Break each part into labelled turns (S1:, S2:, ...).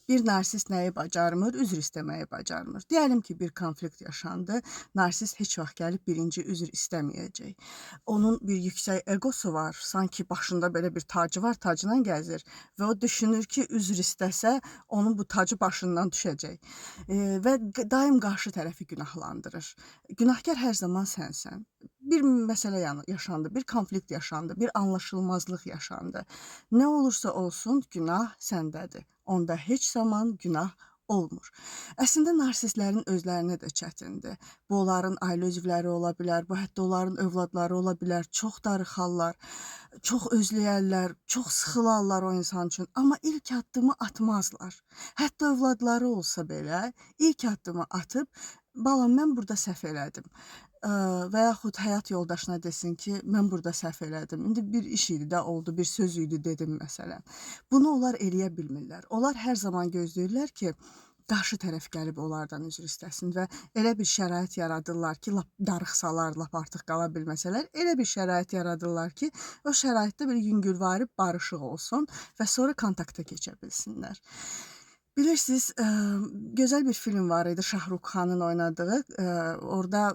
S1: Bir narsist nəyi bacarmır? Üzr istəməyi bacarmır. Deyəlim ki, bir konflikt yaşandı. Narsist heç vaxt gəlib birinci üzr istəməyəcək. Onun bir yüksək egosu var. Sanki başında belə bir tacı var, tacla gəzir və o düşünür ki, üzr istəsə, onun bu tacı başından düşəcək. Və daim qarşı tərəfi günahlandırır. Günahkar hər zaman sənsən. Bir məsələ yaşandı, bir konflikt yaşandı, bir anlaşılmazlıq yaşandı. Nə olursa olsun, günah səndədir. Onda heç zaman günah olmur. Əslində narsistlərin özlərinə də çətindir. Bu onların ailə üzvləri ola bilər, bu hətta onların övladları ola bilər. Çox darıxarlar, çox özləyərlər, çox sıxılarlar o insan üçün, amma ilk addımı atmazlar. Hətta övladları olsa belə ilk addımı atıb, balam mən burada səhv elədim. Və yaxud həyat yoldaşına desin ki, mən burada səhv elədim. İndi bir iş idi də oldu, bir söz idi dedim məsələn. Bunu onlar eləyə bilmirlər. Onlar hər zaman gözləyirlər ki, qarşı tərəf gəlib onlardan üzr istəsin və elə bir şərait yaradırlar ki, lap darıxsalar, lap artıq qala bilməsələr, elə bir şərait yaradırlar ki, o şəraitdə bir yüngülvari barışıq olsun və sonra kontakta keçə bilsinlər. Bilirsiniz, gözəl bir film var idi, Şahrukh Xanın oynadığı. Orada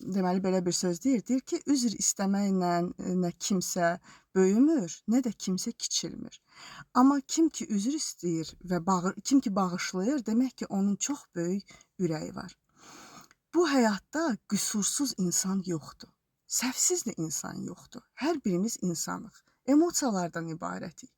S1: deməli belə bir söz deyir ki, üzr istəməklə nə kimsə böyümür, nə də kimsə kiçilmir. Amma kim ki üzr istəyir və kim ki bağışlayır, demək ki, onun çox böyük ürəyi var. Bu həyatda qüsursuz insan yoxdur. Səhvsiz də insan yoxdur. Hər birimiz insanıq. Emosiyalardan ibarətik.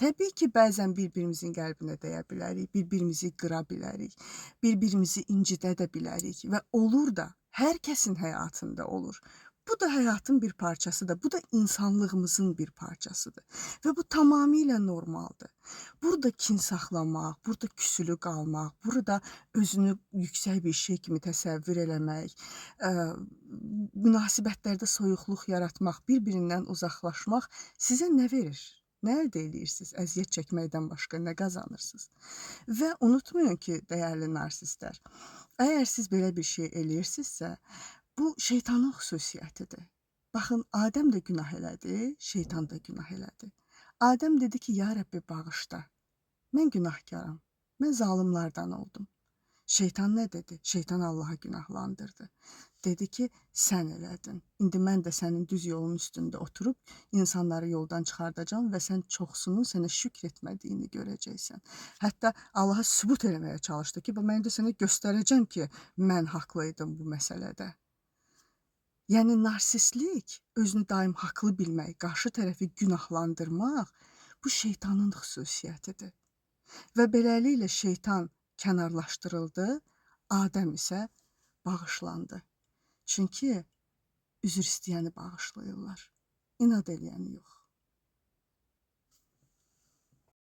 S1: Təbii ki, bəzən bir-birimizin qəlbinə dəyə bilərik, bir-birimizi qıra bilərik, bir-birimizi incidə də bilərik və olur da, hər kəsin həyatında olur. Bu da həyatın bir parçasıdır, bu da insanlığımızın bir parçasıdır və bu tamamilə normaldır. Burada kin saxlamaq, burada küsülü qalmaq, burada özünü yüksək bir şey kimi təsəvvür eləmək, münasibətlərdə soyuqluq yaratmaq, bir-birindən uzaqlaşmaq sizə nə verir? Nə əldə edirsiniz? Əziyyət çəkməkdən başqa nə qazanırsınız? Və unutmayın ki, dəyərli narsistlər, əgər siz belə bir şey eləyirsinizsə, bu şeytanın xüsusiyyətidir. Baxın, Adəm də günah elədi, şeytan da günah elədi. Adəm dedi ki, ya Rəbbi bağışla, mən günahkaram, mən zalımlardan oldum. Şeytan nə dedi? Şeytan Allaha günahlandırdı. Dedi ki, sən elədin. İndi mən də sənin düz yolun üstündə oturub insanları yoldan çıxardacağam və sən çoxsunun sənə şükr etmədiyini görəcəksən. Hətta Allaha sübut eləməyə çalışdı ki, mən də sənə göstərəcəm ki, mən haqlı idim bu məsələdə. Yəni, narsistlik, özünü daim haqlı bilmək, qarşı tərəfi günahlandırmaq, bu şeytanın xüsusiyyətidir. Və beləliklə şeytan kənarlaşdırıldı, Adəm isə bağışlandı. Çünki üzr istəyəni bağışlayırlar, inad eləyəni yox.